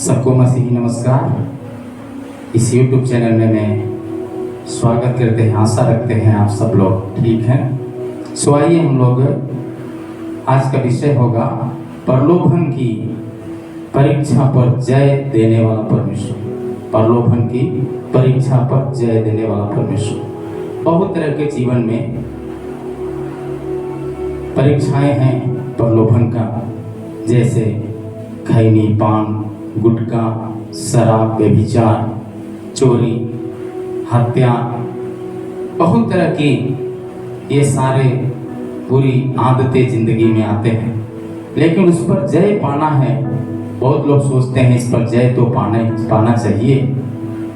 सबको मसीही नमस्कार। इस YouTube चैनल में मैं स्वागत करते हैं, आशा रखते हैं आप सब लोग ठीक हैं। सो आइए हम लोग आज का विषय होगा प्रलोभन की परीक्षा पर जय देने वाला परमेश्वर। प्रलोभन की परीक्षा पर जय देने वाला परमेश्वर। बहुत तरह के जीवन में परीक्षाएं हैं प्रलोभन का, जैसे खैनी, पान, गुटखा, शराब, व्यभिचार, चोरी, हत्या, बहुत तरह की ये सारे बुरी आदतें जिंदगी में आते हैं। लेकिन उस पर जय पाना है। बहुत लोग सोचते हैं इस पर जय तो पाना चाहिए,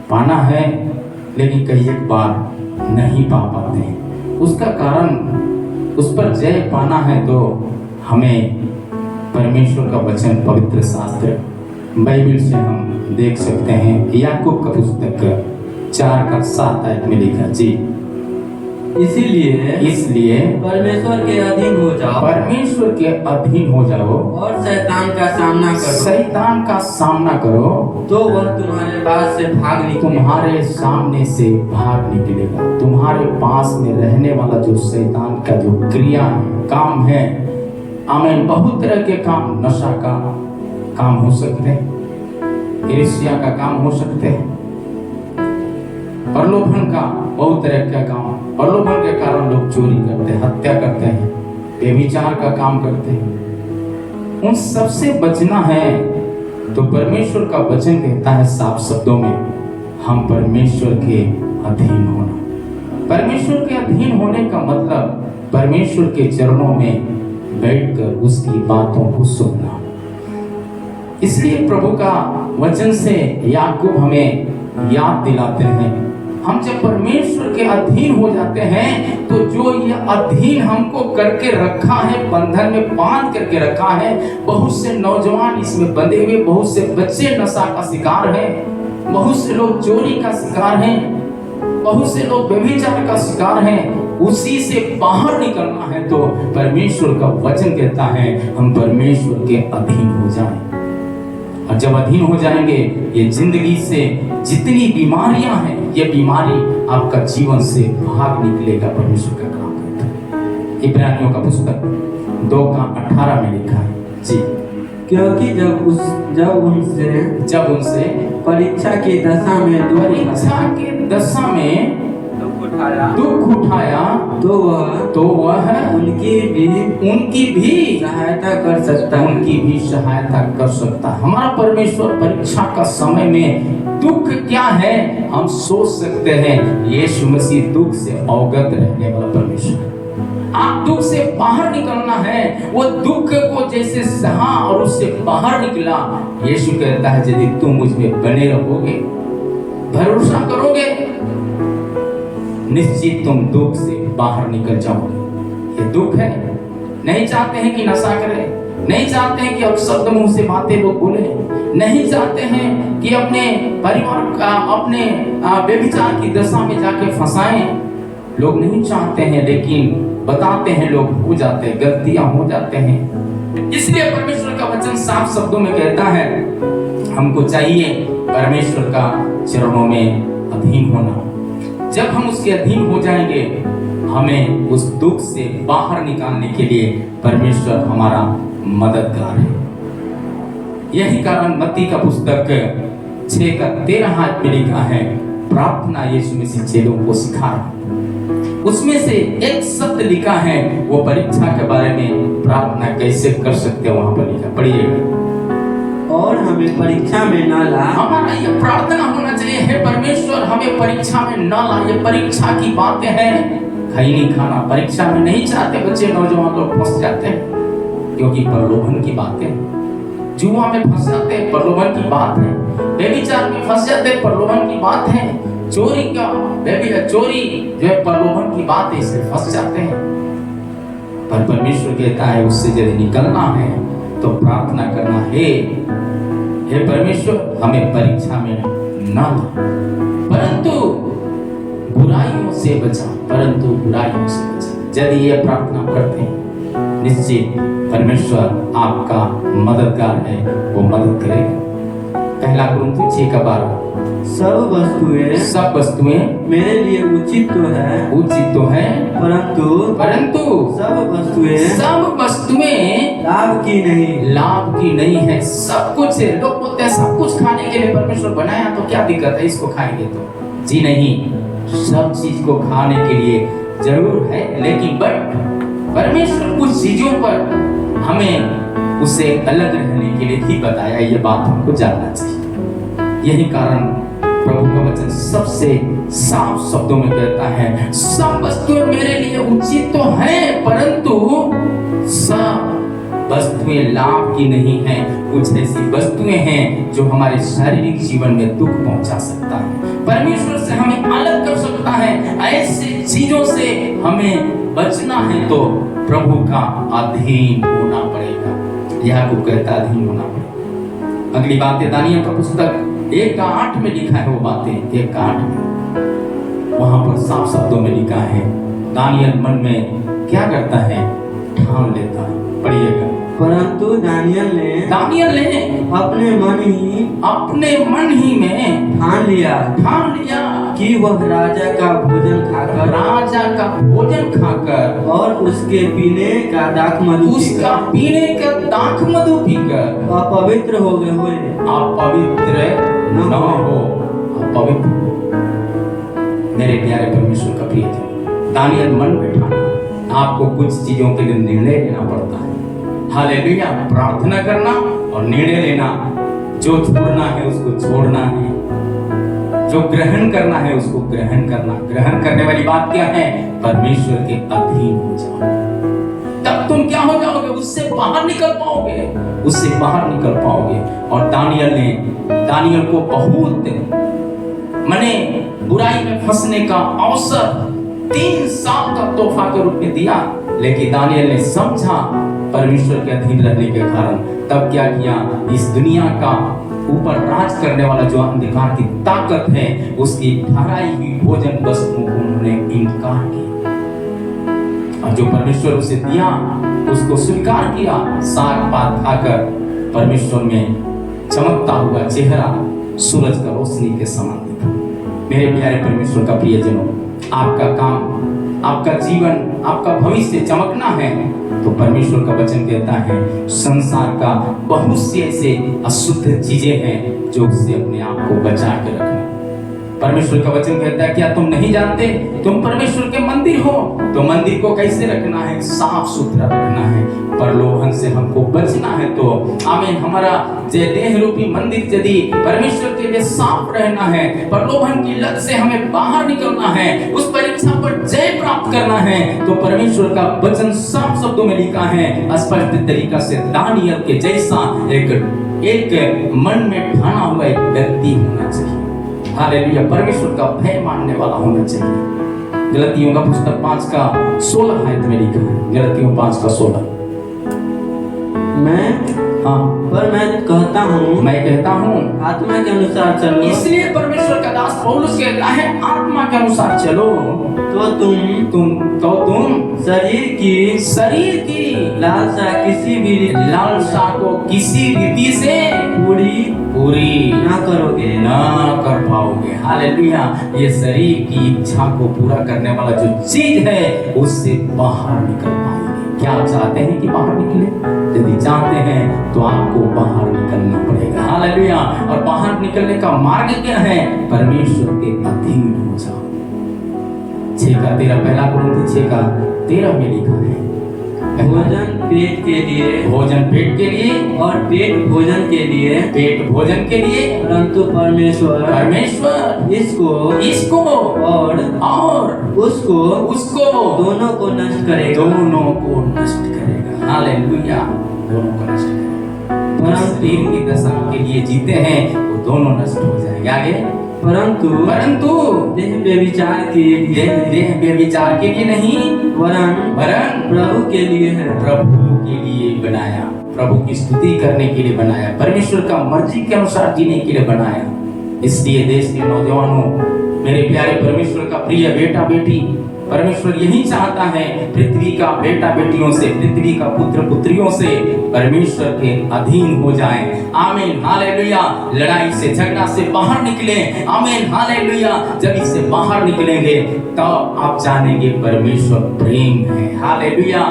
पाना है, लेकिन कई एक बार नहीं पा पाते हैं। उसका कारण, उस पर जय पाना है तो हमें परमेश्वर का वचन, पवित्र शास्त्र बाइबल से हम देख सकते हैं। याकूब का पुस्तक 4:7 में लिखा जी, इसलिए परमेश्वर के अधीन हो जाओ, परमेश्वर के अधीन हो जाओ और शैतान का सामना करो, शैतान का सामना करो तो वह तुम्हारे पास से भाग निकलेगा। तुम्हारे सामने से भाग निकलेगा। तुम्हारे पास में रहने वाला जो शैतान का जो क्रिया है, काम है, आमीन, बहुत तरह के काम, नशा का काम हो सकते हैं, ईर्ष्या का काम हो सकते हैं, प्रलोभन का बहुत तरह का काम। प्रलोभन के कारण लोग चोरी करते हैं, हत्या करते हैं, व्यभिचार का काम करते हैं। उन सब से बचना है तो परमेश्वर का वचन कहता है साफ शब्दों में, हम परमेश्वर के अधीन होना। परमेश्वर के अधीन होने का मतलब परमेश्वर के चरणों में बैठकर उसकी बातों को सुनना। इसलिए प्रभु का वचन से याकूब हमें याद दिलाते हैं, हम जब परमेश्वर के अधीन हो जाते हैं तो जो ये अधीन हमको करके रखा है, बंधन में बांध करके रखा है, बहुत से नौजवान इसमें बंधे हुए, बहुत से बच्चे नशा का शिकार हैं, बहुत से लोग चोरी का शिकार हैं, बहुत से लोग व्यभिचार का शिकार हैं। उसी से बाहर निकलना है तो परमेश्वर का वचन कहता है हम परमेश्वर के अधीन हो जाएं। और जब अधीन हो जाएंगे, ये जिंदगी से जितनी बीमारियां हैं, ये बीमारी आपका जीवन से भाग निकलेगा। परमेश्वर का काम करता है। इब्रानियों का पुस्तक 2:18 में लिखा है जी, क्योंकि जब उनसे परीक्षा की दशा में दुख उठाया तो वह उनकी भी सहायता कर सकता है। उनकी भी सहायता कर सकता है। हमारा परमेश्वर परीक्षा का समय में दुख क्या है हम सोच सकते हैं। यीशु मसीह दुख से अवगत रहने वाला परमेश्वर। आप दुख से बाहर निकलना है, वो दुख को जैसे सहा और उससे बाहर निकला। यीशु कहता है यदि तुम मुझ में बने रहोगे, भरोसा करोगे, निश्चित तुम दुख से बाहर निकल जाओगे। ये दुख है, नहीं चाहते हैं कि नशा करें, नहीं चाहते हैं कि अपशब्द मुंह से बातें लोग बोले, नहीं चाहते हैं कि अपने परिवार का, अपने व्यभिचार की दशा में जाके फंसाएं। लोग नहीं चाहते हैं, लेकिन बताते हैं, लोग हो जाते हैं, गलतियां हो जाते हैं। इसलिए परमेश्वर का वचन साफ शब्दों में कहता है हमको चाहिए परमेश्वर का चरणों में अधीन होना। जब हम उसके अधीन हो जाएंगे, हमें उस दुख से बाहर निकालने के लिए परमेश्वर हमारा मददगार है। यही कारण मत्ती का पुस्तक 6:13 में लिखा है, प्रार्थना यीशु मसीह चेलों को सिखा। उसमें से एक शब्द लिखा है, वो परीक्षा के बारे में प्रार्थना कैसे कर सकते हैं, वहां पर लिखा, पढ़िएगा। और हमें परीक्षा में न ला। हमारा ये प्रार्थना होना चाहिए, हे परमेश्वर हमें परीक्षा में न ला। ये परीक्षा की बातें हैं, खैनी खाना परीक्षा में नहीं चाहते बच्चे, नौजवान लोग फंस जाते हैं क्योंकि प्रलोभन की बातें, जुआ में फंस जाते हैं, प्रलोभन की बात है, व्यभिचार में फंस जाते हैं, प्रलोभन की बात है, चोरी जो है प्रलोभन की बात है, इससे फंस जाते हैं। पर परमेश्वर कहता है उससे यदि निकलना है तो प्रार्थना करना है, हे परमेश्वर हमें परीक्षा में न ला, परंतु बुराइयों से बचा, परंतु बुराइयों से बचा। यदि ये प्रार्थना करते हैं, निश्चित परमेश्वर आपका मददगार है, वो मदद करेगा। पहला कुरिन्थियों 6:12। सब वस्तुएं मेरे लिए उचित तो है, परंतु सब वस्तुएं लाभ की नहीं है। सब कुछ है, लोग बोलते हैं सब कुछ खाने के लिए परमेश्वर बनाया तो क्या दिक्कत है, इसको खाएंगे तो। जी नहीं, सब चीज को खाने के लिए जरूर है, लेकिन बट परमेश्वर कुछ चीजों पर हमें उसे अलग रहने के लिए ही बताया। ये बात हमको जानना चाहिए। यही कारण प्रभु का वचन सबसे साफ शब्दों में कहता है, सब वस्तुएं मेरे लिए उचित तो है, परंतु सब वस्तुएं लाभ की नहीं है। कुछ ऐसी वस्तुएं हैं जो हमारे शारीरिक जीवन में दुख पहुंचा सकता है, परमेश्वर से हमें अलग कर सकता है। ऐसे चीजों से हमें बचना है तो प्रभु का अधीन होना पड़ेगा। याकूब कहता अधीन होना पड़ेगा। अगली बात है दानियल का पुस्तक 1:8 में लिखा है, वो बातें 1:8 में वहां पर साफ शब्दों में लिखा है। दानियल मन में क्या करता है, ठान लेता है। पढ़िएगा। परंतु दानियल ने अपने मन ही में ठान लिया कि वह राजा का भोजन खाकर और उसके पीने का दाख मधु पीकर अपवित्र हो गए हुए अपवित्र न हो। अपवित्र। मेरे प्यारे परमेश्वर का प्रिय जन, दानियल मन में ठाना। आपको कुछ चीजों के लिए निर्णय लेना पड़ता है। हालेलुया। प्रार्थना करना और निर्णय लेना। जो छोड़ना है उसको छोड़ना है, जो ग्रहण करना है उसको ग्रहण करना। ग्रहण करने वाली बात क्या है, परमेश्वर के अधीन हो जाओ, तब तुम क्या हो जाओगे, उससे बाहर निकल पाओगे। और दानियल को बहुत मने बुराई में फंसने का अवसर 3 साल का तोहफा के रूप में दिया, लेकिन दानियल ने समझा परमेश्वर के अधीन रहने के कारण। तब क्या किया, इस दुनिया का ऊपर राज करने वाला जो अंधकार की ताकत है, उसकी ठहराई हुई भोजन वस्तुओं को उन्होंने इनकार किया, और जो परमेश्वर उसे दिया उसको स्वीकार किया। साग पात खाकर परमेश्वर में चमकता हुआ चेहरा सूरज का रोशनी के समान दिखा। मेरे प्यारे परमेश्वर का प्रियजनों, आपका काम, आपका जीवन, आपका भविष्य चमकना है तो परमेश्वर का वचन कहता है संसार का बहुत सी ऐसे अशुद्ध चीजें हैं जो उससे अपने आप को बचा के रखना। परमेश्वर का वचन कहता है क्या तुम नहीं जानते तुम परमेश्वर के मंदिर हो, तो मंदिर को कैसे रखना है, साफ सुथरा रखना है। प्रलोभन से हमको बचना है तो आमीन। हमारा देह रूपी मंदिर यदि परमेश्वर के लिए साफ रहना है, प्रलोभन की लत से हमें बाहर निकलना है, उस परीक्षा पर जय प्राप्त करना है, तो परमेश्वर का वचन साफ शब्दों में लिखा है स्पष्ट तरीका से, दानियल के जैसा एक मन में ठाना हुआ एक व्यक्ति होना चाहिए। हालेलुया। परमेश्वर का भय मानने वाला होना चाहिए। गलतियों का पुस्तक 5:16 आयत में लिखा है, गलतियों 5:16। मैं कहता हूँ आत्मा के अनुसार चलो। इसलिए परमेश्वर का दास पौलुस कहता है आत्मा के अनुसार चलो तो तुम शरीर की लालसा को किसी रीति से पूरी ना कर पाओगे। हालेलुया। ये शरीर की इच्छा को पूरा करने वाला जो चीज है उससे बाहर निकल पाएंगे। क्या आप चाहते हैं कि बाहर निकले? यदि चाहते हैं तो आपको बाहर निकलना पड़ेगा। हालेलुया। और बाहर निकलने का मार्ग क्या है? परमेश्वर के अधीन हो जाओ। 6:13 पहला कुरिन्थियों 6:13 में लिखा है भोजन पेट के लिए और पेट भोजन के लिए परंतु परमेश्वर इसको और उसको दोनों को नष्ट करेगा। हालेलुया। दोनों को नष्ट करेगा। परंतु शरीर की दशा के लिए जीते हैं वो दोनों नष्ट हो जाएंगे। आगे परंतु देह व्यभिचार के लिए नहीं वरन प्रभु के लिए है। प्रभु के लिए बनाया, प्रभु की स्तुति करने के लिए बनाया, परमेश्वर का मर्जी के अनुसार जीने के लिए बनाया। इसलिए देश के नौजवानों, मेरे प्यारे परमेश्वर का प्रिय बेटा बेटी, परमेश्वर यही चाहता है पृथ्वी का बेटा बेटियों से, पृथ्वी का पुत्र पुत्रियों से परमेश्वर के अधीन हो जाएं। आमीन, हालेलुया। लड़ाई से झगड़ा से बाहर निकले। आमीन, हालेलुया। जब इससे बाहर निकलेंगे तब आप जानेंगे परमेश्वर प्रेम है। हालेलुया।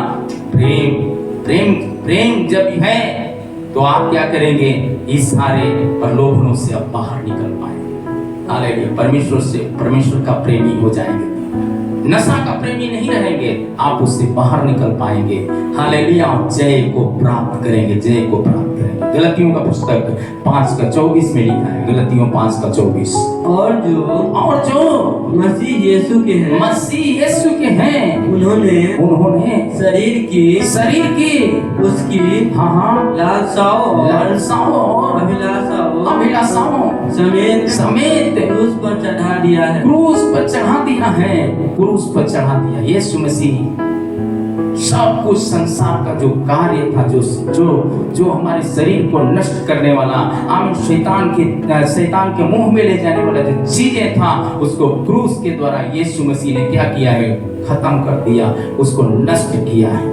प्रेम प्रेम प्रेम जब है तो आप क्या करेंगे? इस सारे प्रलोभनों से आप बाहर निकल पाएंगे। हालेलुया। परमेश्वर का प्रेमी हो जाएंगे, नशा का प्रेमी नहीं रहेंगे, आप उससे बाहर निकल पाएंगे। हालेलुया। जय को प्राप्त करेंगे, जय को प्राप्त करेंगे। गलतियों का पुस्तक 5:24 में लिखा है, गलतियों 5:24। और जो मसीह यीशु के हैं उन्होंने शरीर की उसकी लालसाओं और अभिलाषाओं समेत क्रूस पर चढ़ा दिया है। क्रूस पर चढ़ा दिया। यीशु मसीह सब कुछ संसार का जो कार्य था, जो हमारे शरीर को नष्ट करने वाला, आमीन, शैतान के मुंह में ले जाने वाला जो चीजें था, उसको क्रूस के द्वारा यीशु मसीह ने क्या किया है? खत्म कर दिया, उसको नष्ट किया है।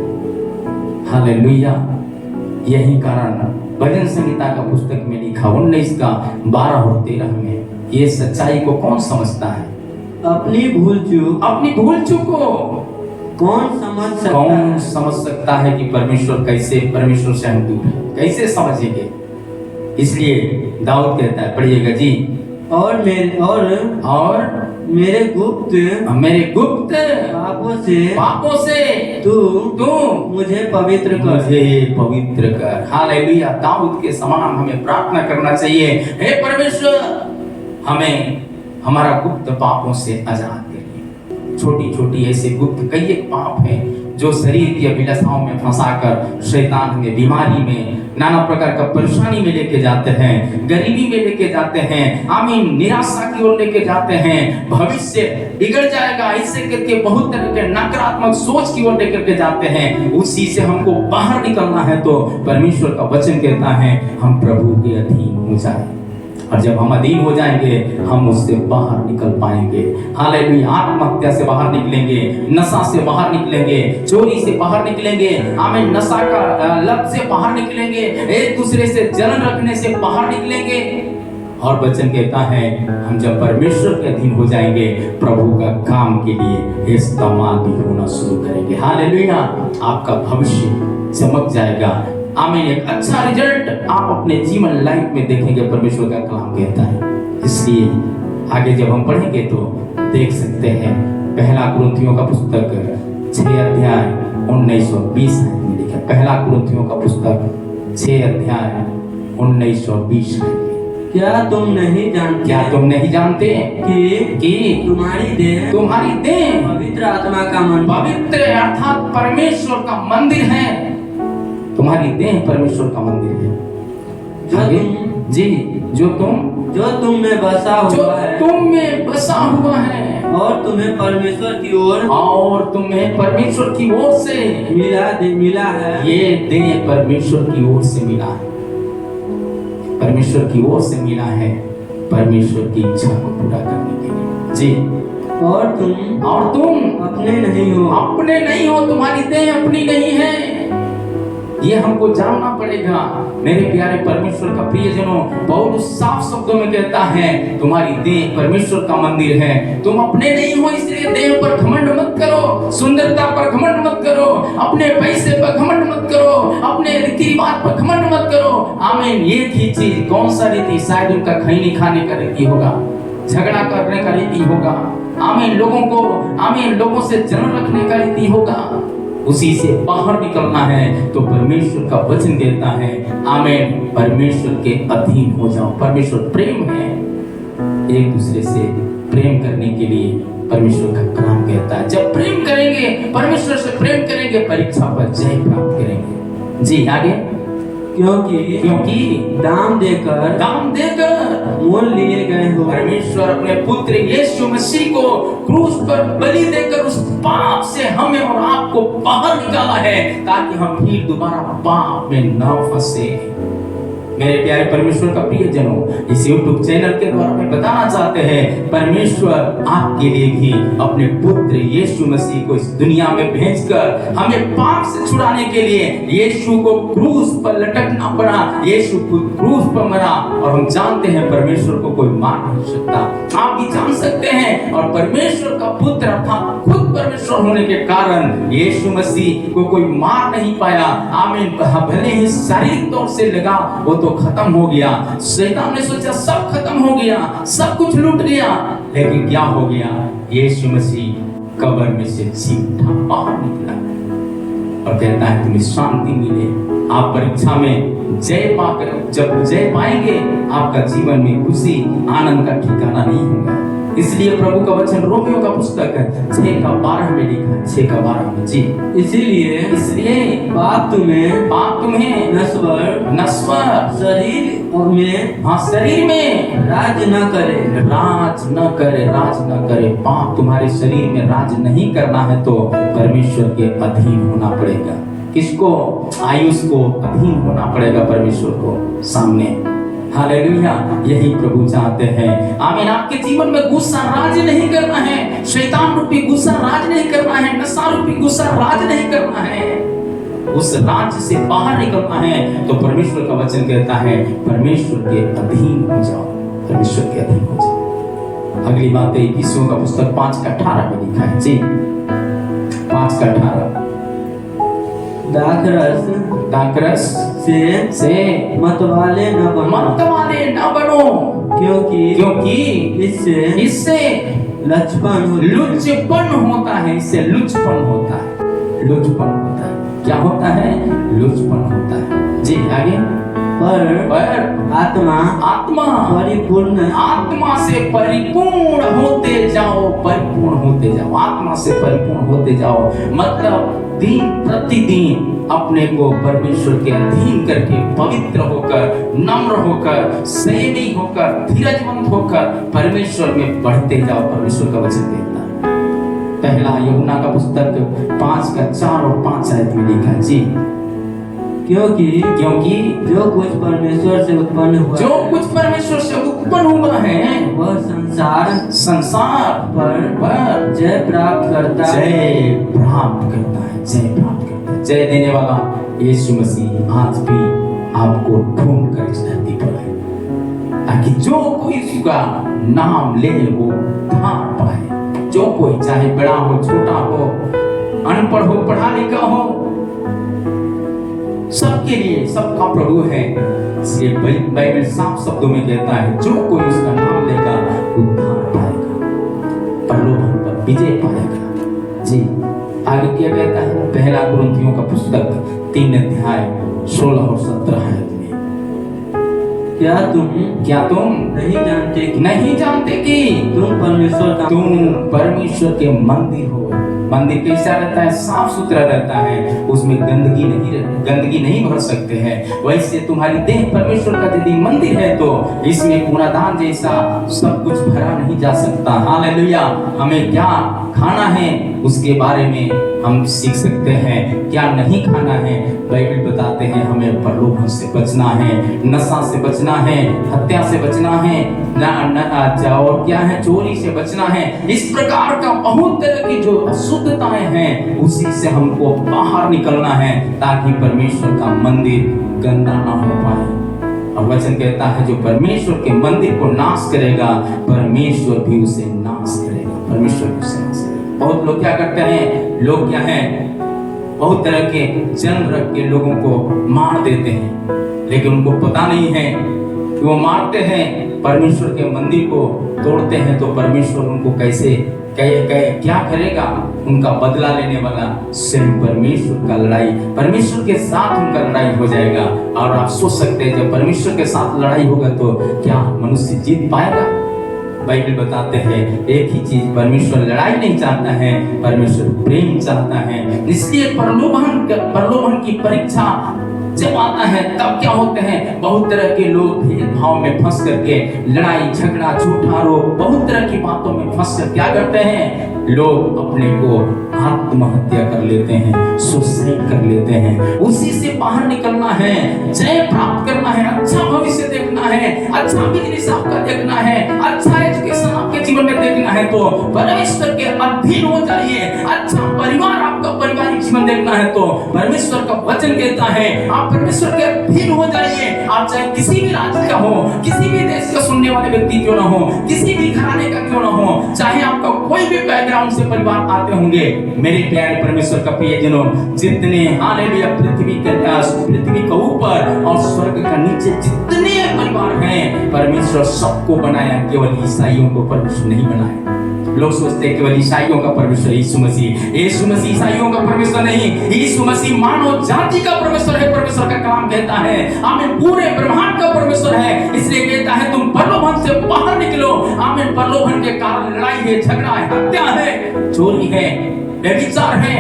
हालेलुया। यही कारण भजन संहिता का पुस्तक में लिखा 19:12 और 13 में, ये सच्चाई को कौन समझता है? अपनी भूल चूक को कौन समझ सकता है कि परमेश्वर से हम दूर हैं? कैसे समझेंगे? इसलिए दाऊद कहता है, पढ़िएगा जी, और मेरे गुप्त पापों से तू मुझे पवित्र कर। हालेलुया। दाऊद के समान हमें प्रार्थना करना चाहिए, हे परमेश्वर, हमें हमारा गुप्त पापों से आजाद करिए। छोटी छोटी ऐसे गुप्त कई एक पाप हैं जो शरीर की अभिलाषाओं में फंसाकर शैतान हमें बीमारी में, नाना प्रकार का परेशानी में लेके जाते हैं, गरीबी में लेके जाते हैं, आमीन, निराशा की ओर लेके जाते हैं, भविष्य बिगड़ जाएगा इससे करके बहुत तरह के नकारात्मक सोच की ओर लेकर के जाते हैं। उसी से हमको बाहर निकलना है तो परमेश्वर का वचन कहता है हम प्रभु के अधीन हो जाए, और जब हम अधीन हो जाएंगे हम उससे बाहर निकल पाएंगे। हालेलुया। आत्महत्या से बाहर निकलेंगे, नशा से बाहर निकलेंगे, चोरी से बाहर निकलेंगे, आमीन, नशा का लत से बाहर निकलेंगे, एक दूसरे से जलन रखने से बाहर निकलेंगे। और वचन कहता है हम जब परमेश्वर के अधीन हो जाएंगे प्रभु का काम के लिए इस्तेमाल भी होना शुरू करेंगे। हालेलुया। आपका भविष्य चमक जाएगा। आमीन। एक अच्छा रिजल्ट आप अपने जीवन लाइफ में देखेंगे, परमेश्वर का कलाम कहता है। इसलिए आगे जब हम पढ़ेंगे तो देख सकते हैं, पहला कुरिन्थियों का पुस्तक 6:19-20 में लिखा। पहला कुरिन्थियों का पुस्तक 6:19-20। क्या तुम नहीं जानते कि तुम्हारी देह पवित्र आत्मा का मंदिर, पवित्र अर्थात परमेश्वर का मंदिर है। तुम्हारी देह परमेश्वर का मंदिर है जो तुम में बसा हुआ है और तुम्हें परमेश्वर की ओर से मिला है। ये देह परमेश्वर की ओर से मिला है, परमेश्वर की ओर से मिला है, परमेश्वर की इच्छा को पूरा करने के लिए जी। और तुम अपने नहीं हो, तुम्हारी देह अपनी नहीं है। ये हमको जानना पड़ेगा। मेरे प्यारे परमेश्वर का प्रियजनों, बहुत साफ शब्दों में कहता है तुम्हारी देह परमेश्वर का मंदिर है। तुम अपने नहीं हो, इसलिए देह पर घमंड मत करो, सुंदरता पर घमंड मत करो, अपने पैसे पर घमंड मत करो, अपने रीति रिवाज पर घमंड मत करो। आमीन। ये थी चीज, कौन सा रीति? शायद उनका खैनी खाने का रीति होगा, झगड़ा करने का रीति होगा, आमीन, लोगों से जलन रखने का रीति होगा। उसी से बाहर निकलना है तो परमेश्वर का वचन कहता है आमीन, परमेश्वर के अधीन हो जाओ। परमेश्वर प्रेम है, एक दूसरे से प्रेम करने के लिए परमेश्वर का कलाम कहता है जब प्रेम करेंगे, परमेश्वर से प्रेम करेंगे, परीक्षा पर जय प्राप्त करेंगे जी। आगे, क्योंकि दाम देकर मोल लिए गए हो। परमेश्वर अपने पुत्र यीशु मसीह को क्रूस पर बलि देकर उस पाप से हमें और आपको बाहर निकाला है ताकि हम फिर दोबारा पाप में न फंसे। मेरे प्यारे परमेश्वर का प्रियजनों, इस YouTube चैनल के द्वारा मैं बताना चाहते हैं, परमेश्वर आपके लिए भी अपने पुत्र यीशु मसीह को इस दुनिया में भेजकर हमें पाप से छुड़ाने के लिए यीशु को क्रूस पर लटकना पड़ा, यीशु खुद क्रूस पर मरा। और हम जानते हैं परमेश्वर को कोई मार नहीं सकता, आप भी जान सकते हैं। और परमेश्वर का पुत्र अर्थात खुद परमेश्वर होने के कारण यीशु मसीह को कोई मार नहीं पाया। आमीन। भले ही शारीरिक तौर से लगा, वो तो खत्म हो गया। शैतान ने सोचा सब खत्म हो गया, सब कुछ लूट गया, लेकिन क्या हो गया? यीशु मसीह कब्र में से सीधा बाहर निकला और कहता है तुम्हें शांति मिले। आप परीक्षा में जय पाकर जब जय पाएंगे, आपका जीवन में खुशी आनंद का ठिकाना नहीं होगा। इसलिए प्रभु का वचन रोमियो का पुस्तक 6:12 में लिखा है, 6:12 में जी। इसलिए पाप तुम्हें नश्वर शरीर में राज न करे। पाप तुम्हारे शरीर में राज नहीं करना है तो परमेश्वर के अधीन होना पड़ेगा। किसको? आयुष को अधीन होना पड़ेगा परमेश्वर को सामने। हालेलुया। यही प्रभु चाहते हैं। आमीन। आपके जीवन में गुस्सा राज नहीं करना है, शैतान रूपी गुस्सा राज नहीं करना है, नशा रूपी गुस्सा राज नहीं करना है, उस राज्य से बाहर निकलना है। तो परमेश्वर का वचन कहता है परमेश्वर के अधीन हो जाओ, परमेश्वर के अधीन हो जाओ। अगली बात है इफिसियों का पुस्तक 5:18 में लिखा है जी, 5:18 दाखरस से मतवाले न बनो, क्योंकि इससे लुचपन होता है। इससे लुचपन होता है। क्या होता है? लुचपन होता है जी। आगे पर आत्मा से परिपूर्ण होते जाओ। आत्मा से परिपूर्ण होते जाओ मतलब दिन प्रतिदिन अपने को परमेश्वर के अधीन करके पवित्र होकर, नम्र होकर, संयमी होकर, धीरजवंत होकर परमेश्वर में बढ़ते जाओ। परमेश्वर का वचन कहता है, पहला यूहन्ना का पुस्तक 5:4 और 5 आयत में लिखा है जी। क्योंकि जो कुछ परमेश्वर से उत्पन्न हुआ है वह संसार पर जय प्राप्त करता है। जय देने वाला यीशु मसीह आज भी आपको ढूंढ कर इस धरती पर है, ताकि जो कोई उसका नाम ले वो धार पाए। जो कोई चाहे बड़ा हो, छोटा हो, अनपढ़ हो, पढ़ा लिखा हो, सबके लिए सबका प्रभु है। इसलिए बाइबल साफ शब्दों में कहता है जो कोई उसका नाम लेगा उद्धार पाएगा, परलोक पर विजय पाएगा जी। आगे क्या कहता है? पहला कुरिन्थियों का पुस्तक 3:16 और 17 आयत में, क्या तुम नहीं जानते कि तुम परमेश्वर के मंदिर हो। मंदिर कैसा रहता है? साफ सुथरा रहता है, उसमें गंदगी नहीं भर सकते हैं। वैसे तुम्हारी देह परमेश्वर का यदि मंदिर है तो इसमें कूड़ादान जैसा सब कुछ भरा नहीं जा सकता। हालेलुया। हमें क्या खाना है उसके बारे में हम सीख सकते हैं, क्या नहीं खाना है। बाइबल बताते हैं हमें प्रलोभन से बचना है, नशा से बचना है, हत्या से बचना है, और क्या है, चोरी से बचना है। इस प्रकार का बहुत तरह की जो अशुद्धताएं हैं उसी से हमको बाहर निकलना है, ताकि परमेश्वर का मंदिर गंदा ना हो पाए। और वचन कहता है जो परमेश्वर के मंदिर को नाश करेगा परमेश्वर भी उसे नाश करेगा। परमेश्वर भी उसे नाश करेगा। बहुत लोग क्या करते हैं, लोग क्या है, बहुत तरह के जन्म रख के लोगों को मार देते हैं, लेकिन उनको पता नहीं है कि वो मारते हैं, परमेश्वर के मंदिर को तोड़ते हैं तो परमेश्वर उनको कैसे क्या करेगा? उनका बदला लेने वाला स्वयं परमेश्वर का लड़ाई, परमेश्वर के साथ उनका लड़ाई हो जाएगा। और आप सोच सकते हैं जब परमेश्वर के साथ लड़ाई होगा तो क्या मनुष्य जीत पाएगा? बाइबल बताते हैं एक ही चीज, परमेश्वर लड़ाई नहीं चाहता है, परमेश्वर प्रेम चाहता है। इसलिए प्रलोभन की परीक्षा जब आता है तब क्या होते हैं, बहुत तरह के लोग भेदभाव में फंस करके लड़ाई झगड़ा झूठा आरोप बहुत तरह की बातों में फंस कर क्या करते हैं, लोग अपने को आत्महत्या कर लेते हैं, सुसाइड कर लेते देते हैं। उसी से बाहर निकलना है, जय प्राप्त करना है, अच्छा भविष्य देखना है, अच्छा बिजनेस आपका देखना है, अच्छा एजुकेशन आपके जीवन में देखना है तो परमेश्वर के अधीन हो जाइए। अच्छा परिवार आपका पारिवारिक जीवन देखना है तो परमेश्वर का वचन कहता है आप परमेश्वर के अधीन हो जाइए। आप चाहे किसी भी राज्य का हो, किसी भी देश का सुनने वाले व्यक्ति क्यों ना हो, किसी भी घराने का क्यों ना हो, चाहे आपका कोई भी बैकग्राउंड से परिवार आते होंगे, मेरे प्यारे परमेश्वर का प्रियजनों, जितने हालेलुया पृथ्वी का ऊपर और स्वर्ग का नीचे जितने परिवार हैं, परमेश्वर सबको बनाया, केवल ईसाइयों को परमेश्वर नहीं बनाया। लोग सोचते हैं केवल ईसाइयों का परमेश्वर यीशु मसीह ईसाइयों का परमेश्वर नहीं, यीशु मसीह मानव जाति का परमेश्वर है। परमेश्वर का कलाम कहता है आमीन, पूरे ब्रह्मांड का परमेश्वर है। इसलिए कहता है तुम प्रलोभन से बाहर निकलो। आमीन, प्रलोभन के कारण लड़ाई है, झगड़ा है, हत्या है, चोरी है, व्यभिचार है,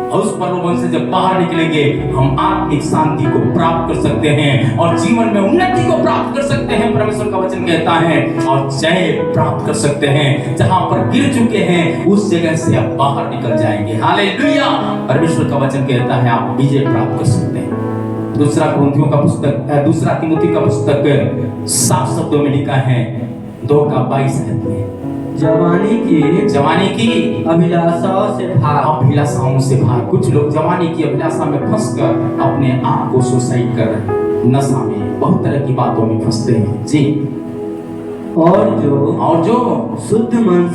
और उस प्रलोभन से जब बाहर निकलेंगे हम आत्मिक शांति को प्राप्त कर सकते हैं और जीवन में उन्नति को प्राप्त कर सकते हैं। परमेश्वर का वचन कहता है और जय प्राप्त कर सकते हैं। जहां पर गिर चुके हैं उस जगह से आप बाहर निकल जाएंगे। हालेलुया। परमेश्वर का वचन कहता है आप विजय प्राप्त कर सकते हैं। दूसरा तिमुथी का पुस्तक 7 शब्दों में लिखा है 2:22 में, जवानी की अभिलाषाओं से भाग। कुछ लोग जवानी की अभिलाषा में फंसकर अपने आप को सुसाइड कर रहे हैं, नशा में, बहुत तरह की बातों में फंसते हैं जी। और जो शुद्ध मन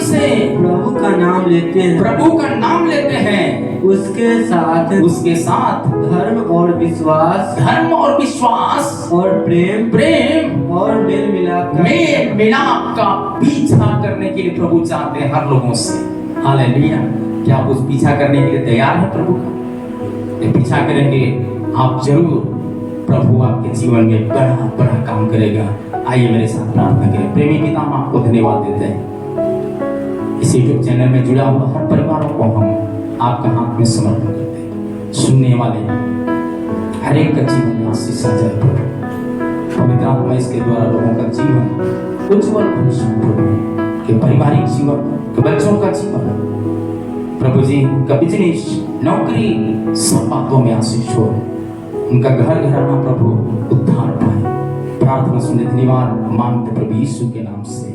से प्रभु का नाम लेते हैं उसके साथ धर्म और विश्वास और प्रेम और मेल मिलाप का पीछा करने के लिए प्रभु चाहते हैं हर लोगों से। हालेलुया। क्या आप उस पीछा करने के लिए तैयार हैं प्रभु का? पीछा करेंगे आप जरूर, प्रभु आपके जीवन में बड़ा काम करेगा। आइए मेरे साथ प्रार्थना करें। प्रेमी पिता, हम आपको धन्यवाद देते हैं। इस यूट्यूब चैनल में जुड़ा हुआ हर परिवारों को हम आपका हाथ में समर्पण करते हैं। सुनने वाले हर एक का जीवन में आशीष आ जाए प्रभु। पवित्र आत्मा इसके द्वारा लोगों का जीवन उज्जवल भविष्य प्रभु के पारिवारिक जीवन, के बच्चों का जीवन, प्रभु जी उनका बिजनेस, नौकरी, सब बातों में आशीष हो। उनका घर घराना प्रभु उद्धार पाए। प्रार्थना सुनने धन्यवाद मांगते प्रभु यीशु के नाम से।